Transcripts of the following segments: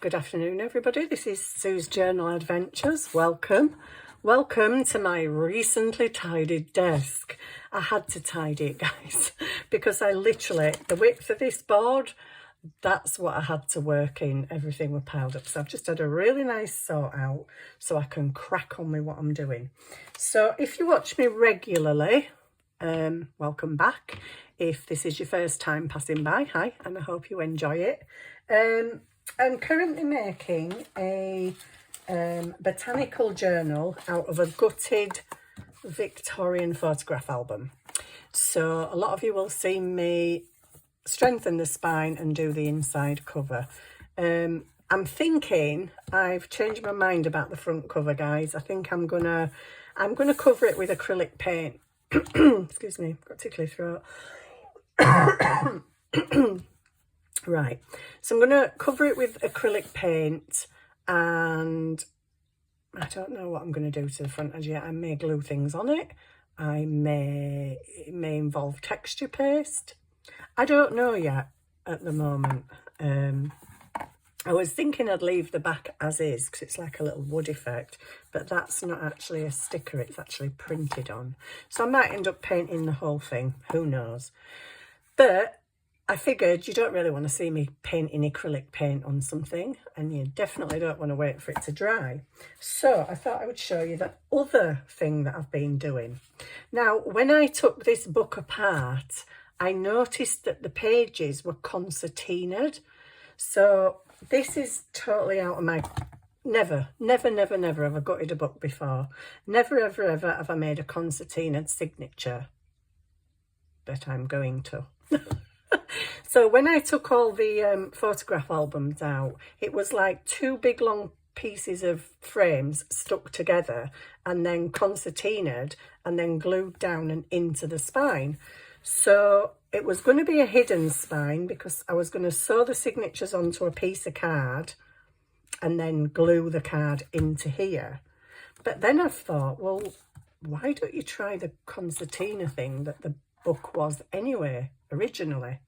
Good afternoon, everybody. This is Sue's Journal Adventures. Welcome. Welcome to my recently tidied desk. I had to tidy it, guys, because I literally, the width of this board, that's what I had to work in. Everything were piled up. So I've just had a really nice sort out so I can crack on with what I'm doing. So if you watch me regularly, welcome back. If this is your first time passing by, hi, and I hope you enjoy it. I'm currently making a botanical journal out of a gutted Victorian photograph album. So a lot of you will see me strengthen the spine and do the inside cover. I'm thinking I've changed my mind about the front cover, guys. I think I'm gonna cover it with acrylic paint. Excuse me, got a tickly throat. Right, so I'm going to cover it with acrylic paint, and I don't know what I'm going to do to the front as yet. I may glue things on it. It may involve texture paste. I don't know yet at the moment. I was thinking I'd leave the back as is because it's like a little wood effect, but that's not actually a sticker, it's actually printed on. So I might end up painting the whole thing, who knows. But I figured you don't really want to see me painting acrylic paint on something, and you definitely don't want to wait for it to dry. So I thought I would show you the other thing that I've been doing. Now, when I took this book apart, I noticed that the pages were concertinaed. So this is totally out of my... Never have I gutted a book before. Never, ever have I made a concertinaed signature. But I'm going to. So when I took all the photograph albums out, it was like two big long pieces of frames stuck together and then concertinaed and then glued down and into the spine. So it was going to be a hidden spine because I was going to sew the signatures onto a piece of card and then glue the card into here. But then I thought, well, why don't you try the concertina thing that the book was anyway, originally?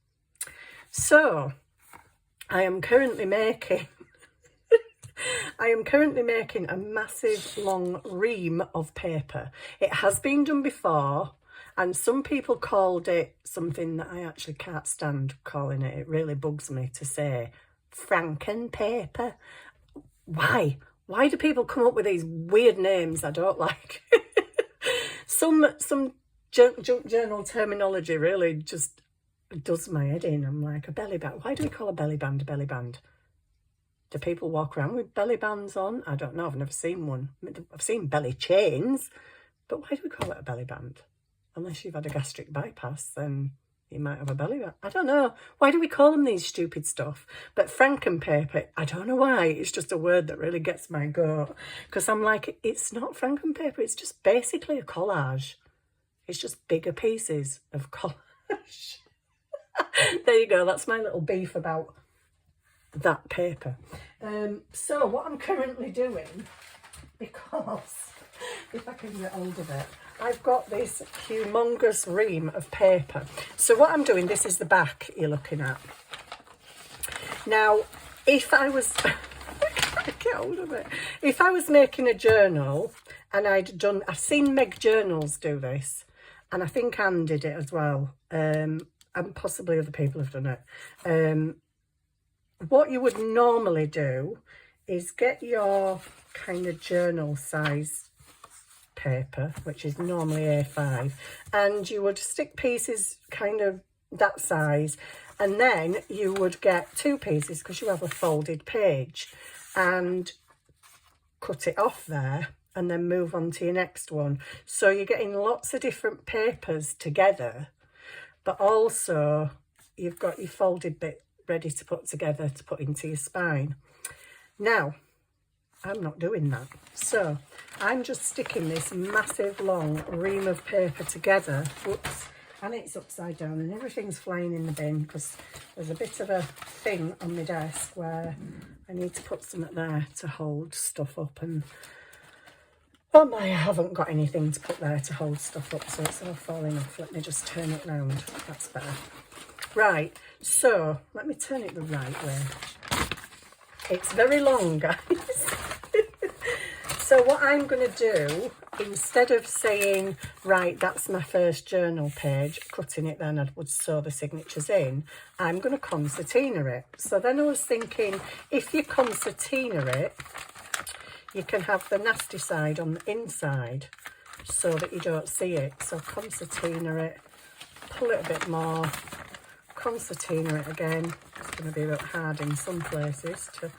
So I am currently making a massive long ream of paper. It has been done before, and some people called it something that I actually can't stand calling it. It really bugs me to say Franken paper. Why do people come up with these weird names I don't like? some junk journal terminology really just does my head in. I'm like, a belly band. Why do we call a belly band a belly band? Do people walk around with belly bands on? I don't know. I've never seen one. I've seen belly chains, but why do we call it a belly band? Unless you've had a gastric bypass, then you might have a belly band. I don't know. Why do we call them these stupid stuff? But Frankenpaper, I don't know why. It's just a word that really gets my goat. Because I'm like, it's not Frankenpaper. It's just basically a collage. It's just bigger pieces of collage. There you go. That's my little beef about that paper. So what I'm currently doing, because if I can get hold of it, I've got this humongous ream of paper. So what I'm doing, this is the back you're looking at. Now, if I was... I can't get hold of it. If I was making a journal and I've seen Meg Journals do this, and I think Anne did it as well, and possibly other people have done it. What you would normally do is get your kind of journal size paper, which is normally A5, and you would stick pieces kind of that size, and then you would get two pieces because you have a folded page, and cut it off there and then move on to your next one. So you're getting lots of different papers together, but also you've got your folded bit ready to put together to put into your spine. Now, I'm not doing that. So I'm just sticking this massive long ream of paper together. Whoops. And it's upside down and everything's flying in the bin because there's a bit of a thing on my desk where I need to put something there to hold stuff up, and oh my, I haven't got anything to put there to hold stuff up, so it's all falling off. Let me just turn it round. That's better. Right, so let me turn it the right way. It's very long, guys. So what I'm going to do, instead of saying, right, that's my first journal page, cutting it then I would sew the signatures in, I'm going to concertina it. So then I was thinking, if you concertina it, you can have the nasty side on the inside so that you don't see it. So concertina it, pull it a bit more, concertina it again. It's going to be a bit hard in some places to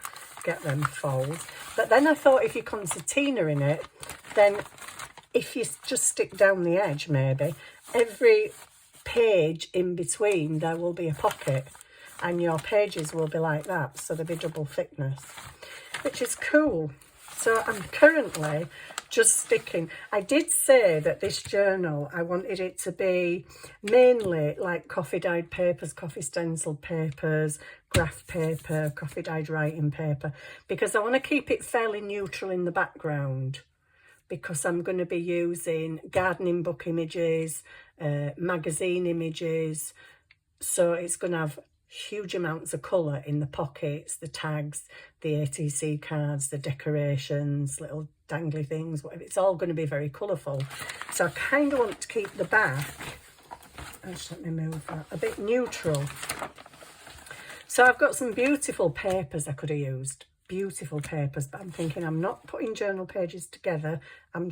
get them folds. But then I thought, if you concertina in it, then if you just stick down the edge, maybe every page in between there will be a pocket, and your pages will be like that, so they'll be double thickness, which is cool. So I'm currently just sticking. I did say that this journal, I wanted it to be mainly like coffee dyed papers, coffee stenciled papers, graph paper, coffee dyed writing paper, because I want to keep it fairly neutral in the background, because I'm going to be using gardening book images, magazine images, so it's going to have huge amounts of colour in the pockets, the tags, the ATC cards, the decorations, little dangly things, whatever. It's all going to be very colourful. So I kind of want to keep the back, just let me move that, a bit neutral. So I've got some beautiful papers I could have used, beautiful papers, but I'm thinking I'm not putting journal pages together. I'm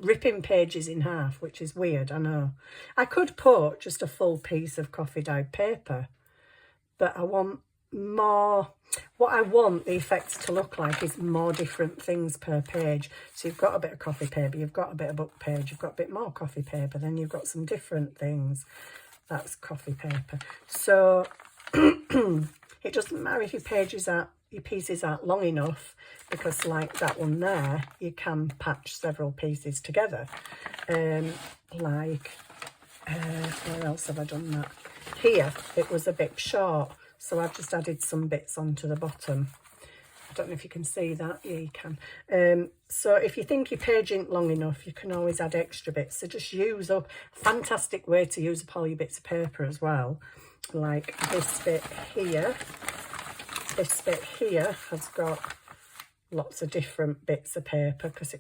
ripping pages in half, which is weird, I know. I could put just a full piece of coffee dyed paper, but I want more, what I want the effects to look like is more different things per page. So you've got a bit of coffee paper, you've got a bit of book page, you've got a bit more coffee paper, then you've got some different things. That's coffee paper. So it doesn't matter if your pieces aren't long enough, because like that one there, you can patch several pieces together. Where else have I done that? Here, it was a bit short, so I've just added some bits onto the bottom. I don't know if you can see that. Yeah, you can. So if you think your page isn't long enough, you can always add extra bits. So just use up, fantastic way to use up all your bits of paper as well. Like this bit here. This bit here has got lots of different bits of paper, because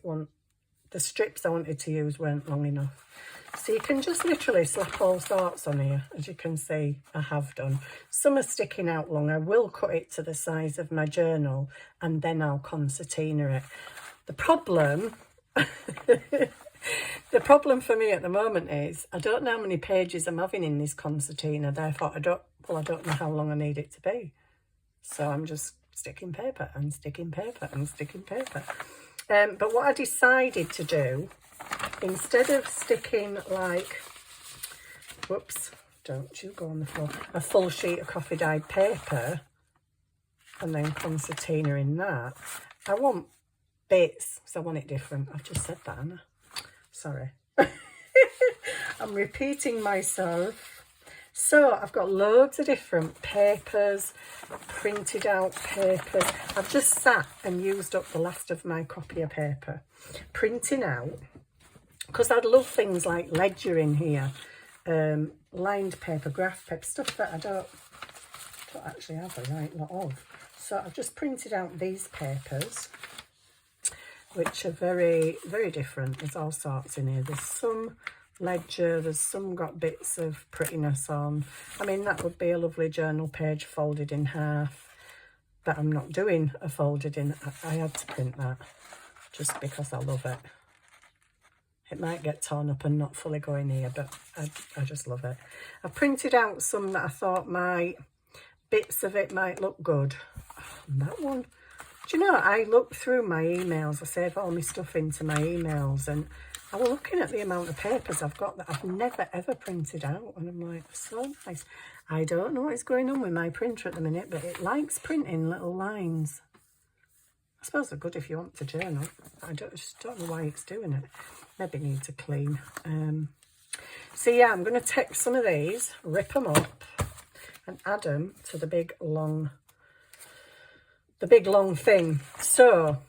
the strips I wanted to use weren't long enough. So you can just literally slap all sorts on here, as you can see I have done. Some are sticking out long. I will cut it to the size of my journal, and then I'll concertina it. The problem the problem for me at the moment is I don't know how many pages I'm having in this concertina, therefore I don't know how long I need it to be. So I'm just sticking paper and sticking paper and sticking paper. But what I decided to do, instead of sticking like, whoops, don't you go on the floor, a full sheet of coffee dyed paper and then concertina in that, I want bits, so I want it different. I've just said that, Anna. Sorry. I'm repeating myself. So I've got loads of different papers, printed out papers. I've just sat and used up the last of my copier paper, printing out, because I'd love things like ledger in here, lined paper, graph paper, stuff that I don't actually have a right lot of. So I've just printed out these papers, which are very, very different. There's all sorts in here. There's some ledger, there's some got bits of prettiness on. I mean, that would be a lovely journal page folded in half, but I'm not doing a folded in. I had to print that just because I love it. It might get torn up and not fully go in here, but I just love it. I printed out some that I thought bits of it might look good. And that one, do you know, I look through my emails, I save all my stuff into my emails, and I was looking at the amount of papers I've got that I've never ever printed out, and I'm like, so nice. I don't know what is going on with my printer at the minute, but it likes printing little lines. I suppose they're good if you want to journal. I just don't know why it's doing it. Maybe it needs a clean. So yeah, I'm going to take some of these, rip them up, and add them to the big long thing. So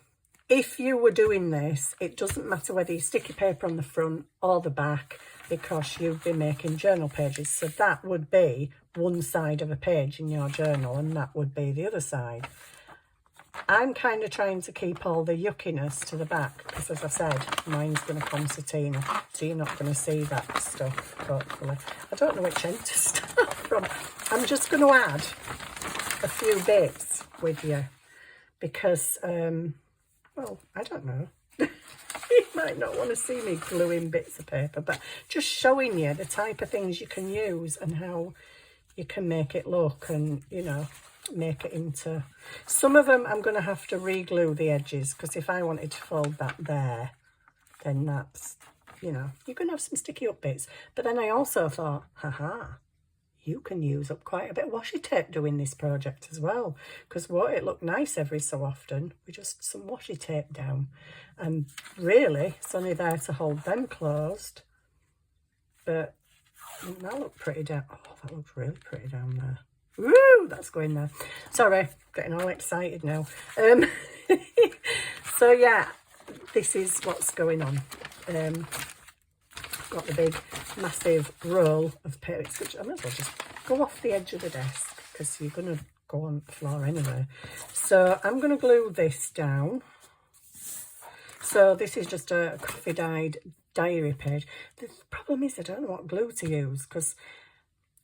if you were doing this, it doesn't matter whether you stick your paper on the front or the back, because you'd be making journal pages. So that would be one side of a page in your journal, and that would be the other side. I'm kind of trying to keep all the yuckiness to the back, because as I said, mine's going to concertina, so you're not going to see that stuff, hopefully. I don't know which end to start from. I'm just going to add a few bits with you, because, well, I don't know. You might not want to see me gluing bits of paper, but just showing you the type of things you can use and how you can make it look, and, you know, make it into... Some of them I'm going to have to re-glue the edges, because if I wanted to fold that there, then that's, you know, you're going to have some sticky up bits. But then I also thought, haha, you can use up quite a bit of washi tape doing this project as well, because won't it look nice every so often with just some washi tape down? And really, it's only there to hold them closed, but that looked pretty down. Oh, that looks really pretty down there. Woo, that's going there. Sorry, getting all excited now. So yeah, this is what's going on. Got the big massive roll of paper, which I might as well just go off the edge of the desk, because you're going to go on the floor anyway. So I'm going to glue this down. So this is just a coffee dyed diary page. The problem is I don't know what glue to use, because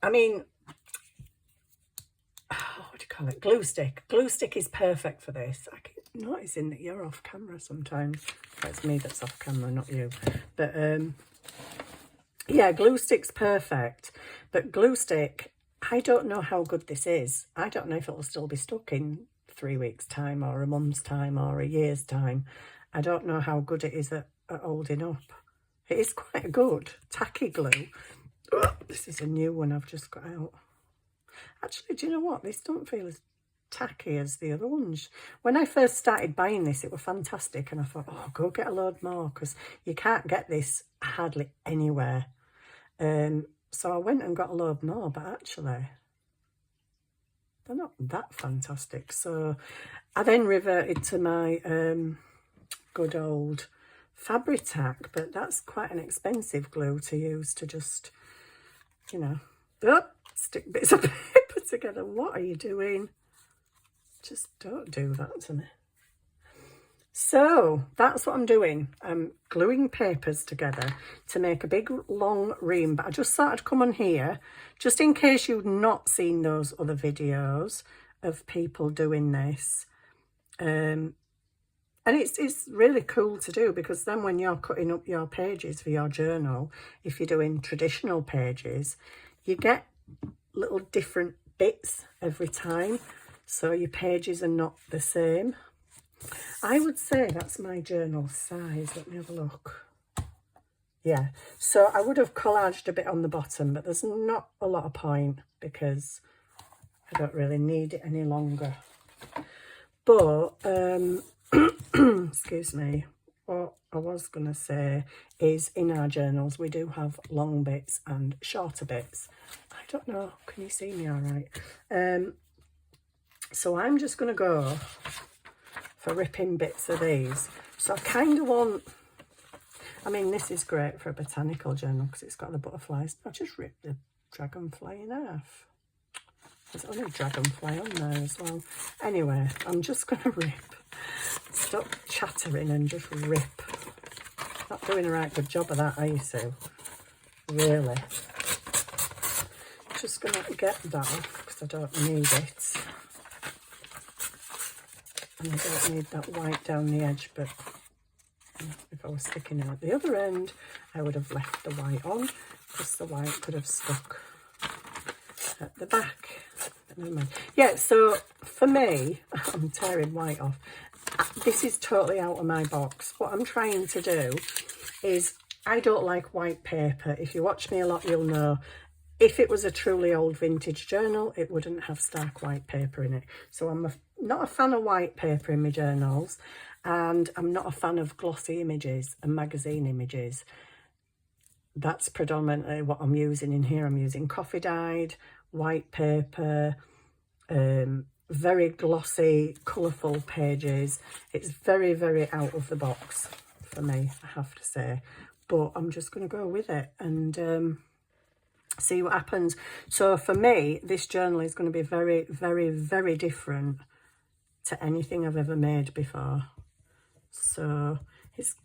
I mean, what do you call it? Glue stick. Glue stick is perfect for this. I keep noticing that you're off camera sometimes. It's me that's off camera, not you. But yeah, glue stick's perfect. But glue stick, I don't know how good this is. I don't know if it'll still be stuck in 3 weeks' time, or a month's time, or a year's time. I don't know how good it is at holding up. It is quite good. Tacky glue. Oh, this is a new one I've just got out. Actually, do you know what? These don't feel as tacky as the other ones. When I first started buying this, it was fantastic, and I thought, oh, go get a load more, because you can't get this hardly anywhere. So I went and got a load more, but actually they're not that fantastic. So I then reverted to my good old Fabri-Tac, but that's quite an expensive glue to use to just, you know, stick bits of paper together. What are you doing? Just don't do that to me. So that's what I'm doing. I'm gluing papers together to make a big long ream, but I just thought I'd come on here just in case you've not seen those other videos of people doing this. And it's really cool to do, because then when you're cutting up your pages for your journal, if you're doing traditional pages, you get little different bits every time, so your pages are not the same. I would say that's my journal size. Let me have a look. Yeah, so I would have collaged a bit on the bottom, but there's not a lot of point, because I don't really need it any longer. But excuse me, what I was going to say is, in our journals we do have long bits and shorter bits. I don't know, can you see me all right? So I'm just going to go for ripping bits of these. So I kind of want, I mean, this is great for a botanical journal because it's got the butterflies. I'll just rip the dragonfly in half. There's only a dragonfly on there as well. Anyway, I'm just going to rip. Stop chattering and just rip. Not doing a right good job of that, are you, Sue? Really. Just going to get that off because I don't need it. And I don't need that white down the edge, but if I was sticking it at the other end, I would have left the white on, because the white could have stuck at the back. But never mind. Yeah, so for me, I'm tearing white off. This is totally out of my box. What I'm trying to do is, I don't like white paper. If you watch me a lot, you'll know. If it was a truly old vintage journal, it wouldn't have stark white paper in it. So I'm not a fan of white paper in my journals, and I'm not a fan of glossy images and magazine images. That's predominantly what I'm using in here. I'm using coffee dyed, white paper, very glossy, colourful pages. It's very, very out of the box for me, I have to say. But I'm just going to go with it and see what happens. So for me, this journal is going to be very, very, very different to anything I've ever made before. So it's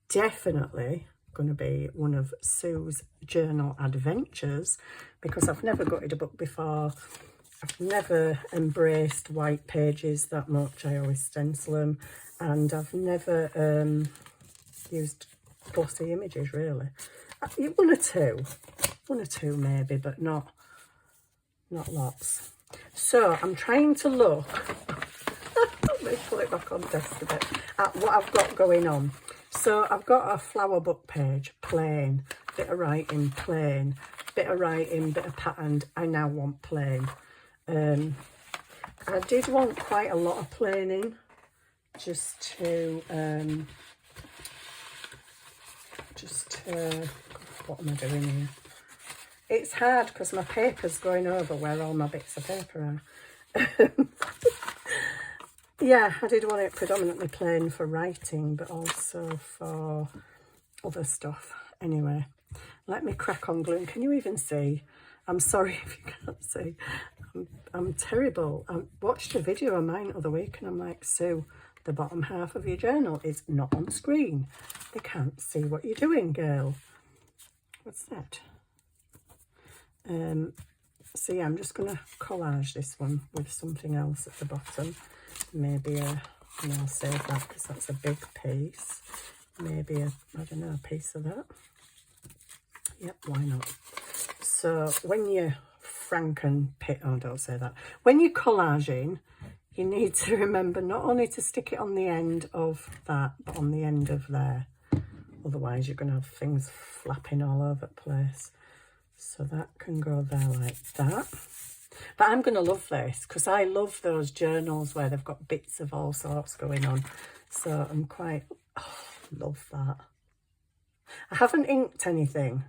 definitely going to be one of Sue's journal adventures, because I've never gutted a book before. I've never embraced white pages that much. I always stencil them, and I've never used glossy images really. One or two maybe, but not lots. So I'm trying to look let me pull it back on desk a bit, at what I've got going on. So I've got a flower book page, plain, bit of writing, plain, bit of writing, bit of patterned. I now want plain. I did want quite a lot of planing, just to what am I doing here? It's hard because my paper's going over where all my bits of paper are. Yeah, I did want it predominantly plain for writing, but also for other stuff. Anyway, let me crack on gluing. Can you even see? I'm sorry if you can't see. I'm terrible. I watched a video of mine the other week and I'm like, Sue, the bottom half of your journal is not on screen. They can't see what you're doing, girl. What's that? So yeah, I'm just going to collage this one with something else at the bottom. Maybe and I'll save that because that's a big piece. Maybe I don't know, a piece of that. Yep, why not? So when you don't say that. When you're collaging, you need to remember not only to stick it on the end of that, but on the end of there. Otherwise, you're going to have things flapping all over the place. So that can go there like that. But I'm going to love this because I love those journals where they've got bits of all sorts going on. So I'm quite, love that. I haven't inked anything.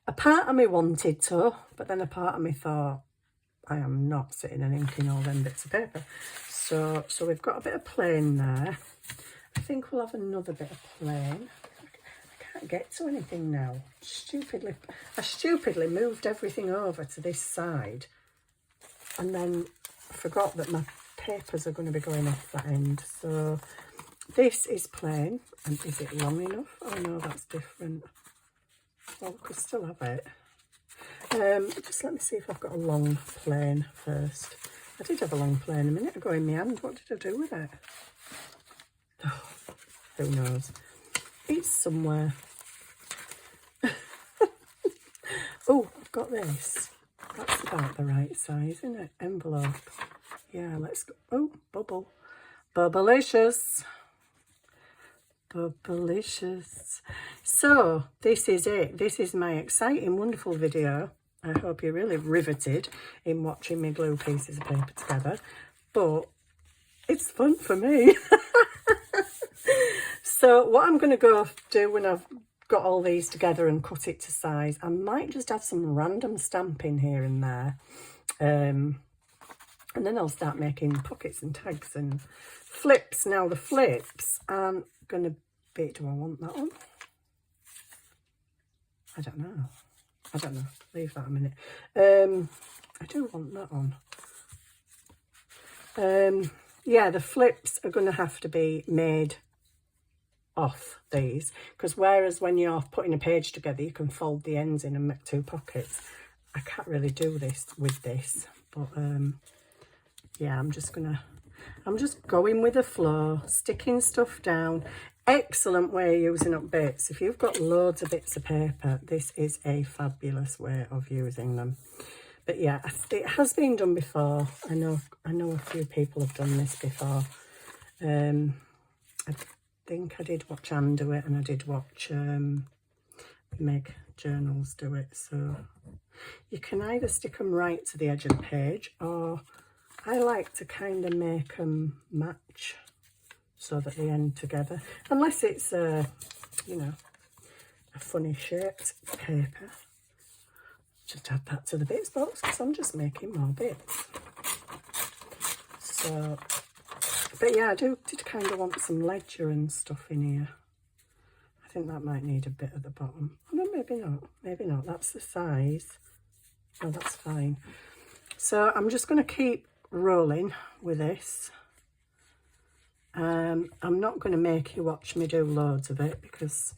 A part of me wanted to, but then a part of me thought, I am not sitting and inking all them bits of paper. So we've got a bit of plain there. I think we'll have another bit of plain. I can't get to anything now. I stupidly moved everything over to this side and then forgot that my papers are going to be going off that end. So this is plain. And is it long enough? Oh no, that's different. Well, we could still have it. Just let me see if I've got a long plain first. I did have a long plain a minute ago in my hand. What did I do with it? Oh, who knows? It's somewhere. Oh, I've got this. That's about the right size, isn't it? Envelope. Yeah, let's go. Oh, bubble. Bubblicious. Bubblicious. So this is it. This is my exciting, wonderful video. I hope you're really riveted in watching me glue pieces of paper together, but it's fun for me. So what I'm going to go do when I've got all these together and cut it to size, I might just add some random stamping here and there, and then I'll start making pockets and tags and flips. Now the flips aren't going to be, do I want that one? I don't know. Leave that a minute. I do want that on. Yeah, the flips are going to have to be made off these, because whereas when you're putting a page together you can fold the ends in and make two pockets, I can't really do this with this. But yeah, I'm just going with the flow, sticking stuff down. Excellent way of using up bits. If you've got loads of bits of paper, this is a fabulous way of using them. But yeah, it has been done before. I know a few people have done this before. I think I did watch Anne do it, and I did watch Meg Journals do it. So you can either stick them right to the edge of the page, or I like to kind of make them match so that they end together, unless it's you know, a funny shaped paper. Just add that to the bits box because I'm just making more bits. So, but yeah, I did kind of want some ledger and stuff in here. I think that might need a bit at the bottom. Oh no, maybe not. Maybe not. That's the size. Oh, that's fine. So I'm just going to keep rolling with this. I'm not going to make you watch me do loads of it, because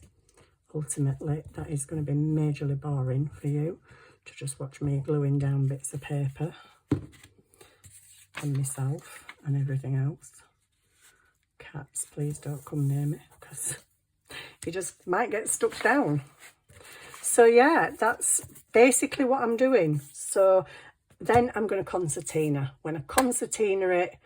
ultimately that is going to be majorly boring for you to just watch me gluing down bits of paper and myself and everything else. Cats, please don't come near me, because you just might get stuck down. So yeah, that's basically what I'm doing. So then I'm going to concertina. When I concertina it,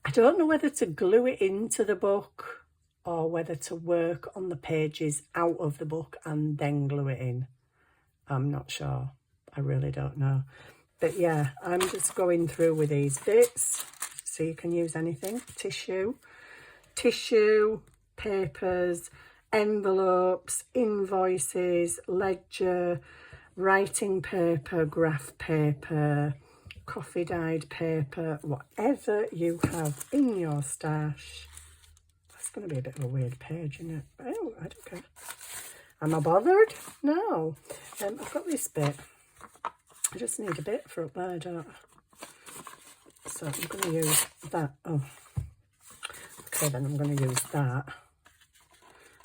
I don't know whether to glue it into the book or whether to work on the pages out of the book and then glue it in. I'm not sure. I really don't know. But yeah, I'm just going through with these bits. So you can use anything. Tissue, papers, envelopes, invoices, ledger, writing paper, graph paper, coffee dyed paper, whatever you have in your stash. That's going to be a bit of a weird page, isn't it? Oh, I don't care. Am I bothered? No. I've got this bit. I just need a bit for up there, don't I? So I'm going to use that. Oh, okay, then I'm going to use that.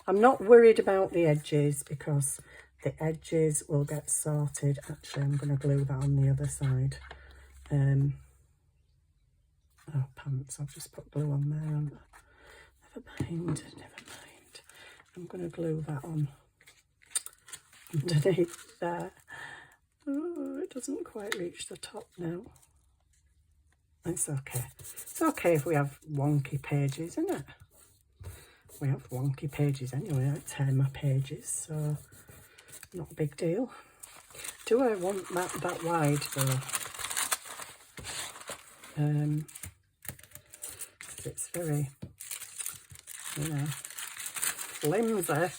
I'm not worried about the edges, because the edges will get sorted. Actually, I'm going to glue that on the other side. Oh, pants, I've just put glue on there, haven't I? Never mind. I'm going to glue that on underneath there. Oh, it doesn't quite reach the top now. It's okay. It's okay if we have wonky pages, isn't it? We have wonky pages anyway. I tear my pages, so not a big deal. Do I want that wide though? It's very, you know, flimsy.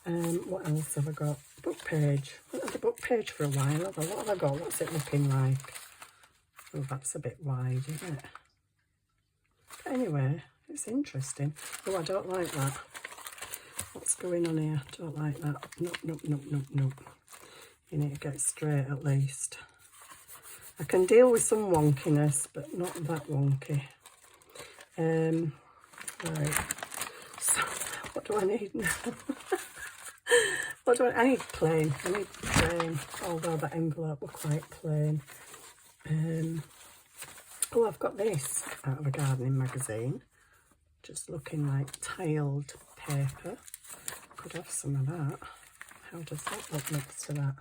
What else have I got? Book page. I've had the book page for a while. What have I got? What's it looking like? Oh, that's a bit wide, isn't it? But anyway, it's interesting. Oh, I don't like that. What's going on here? Don't like that. Nope. You need to get straight at least. I can deal with some wonkiness, but not that wonky. Right. So, what do I need now? I need plain. I need plain, although that envelope were quite plain. Oh, I've got this out of a gardening magazine. Just looking like tiled paper. Could have some of that. How does that look next to that?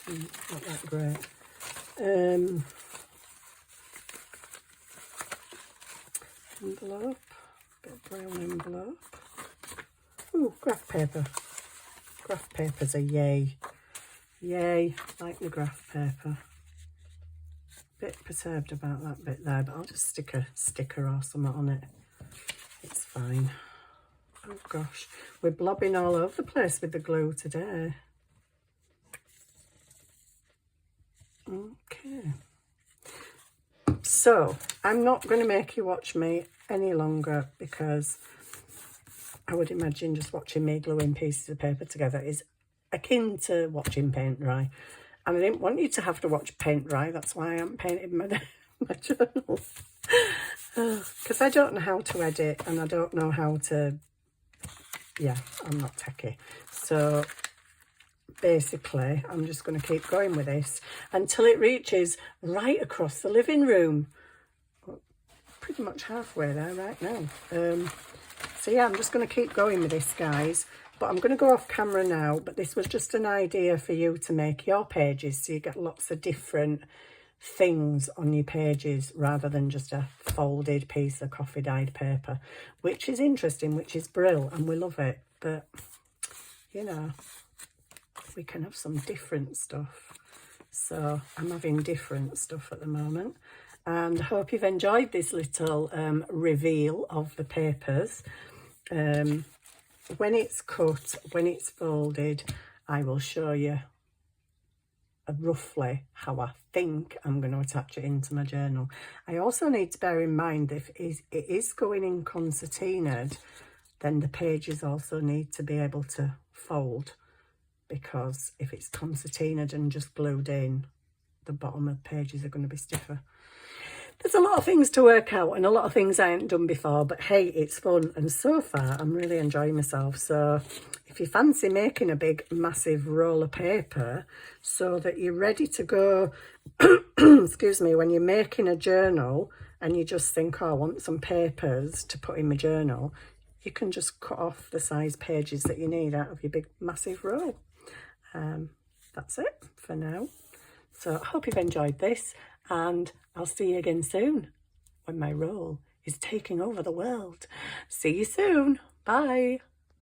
Not that great. Envelope. Bit of brown envelope. Ooh, graph paper. Graph paper's a yay. Yay, like the graph paper. Bit perturbed about that bit there, but I'll just stick a sticker or something on it. It's fine. Oh gosh, we're blobbing all over the place with the glue today. Okay. So, I'm not going to make you watch me any longer, because I would imagine just watching me gluing pieces of paper together is akin to watching paint dry. And I didn't want you to have to watch paint dry. That's why I haven't painted my journal. Because I don't know how to edit, and I don't know how to... Yeah, I'm not techie. So basically, I'm just going to keep going with this until it reaches right across the living room. Pretty much halfway there right now. So yeah, I'm just going to keep going with this, guys. But I'm going to go off camera now. But this was just an idea for you to make your pages, so you get lots of different things on your pages rather than just a folded piece of coffee dyed paper, which is interesting, which is brilliant, and we love it. But you know, we can have some different stuff. So I'm having different stuff at the moment, and I hope you've enjoyed this little reveal of the papers. When it's cut, when it's folded, I will show you roughly how I think I'm going to attach it into my journal. I also need to bear in mind if it is going in concertinaed, then the pages also need to be able to fold, because if it's concertinaed and just glued in, the bottom of the pages are going to be stiffer. There's a lot of things to work out and a lot of things I haven't done before, but hey, it's fun, and so far I'm really enjoying myself. So if you fancy making a big massive roll of paper so that you're ready to go, excuse me, when you're making a journal and you just think, oh, I want some papers to put in my journal, you can just cut off the size pages that you need out of your big massive roll. That's it for now. So I hope you've enjoyed this, and I'll see you again soon when my roll is taking over the world. See you soon. Bye.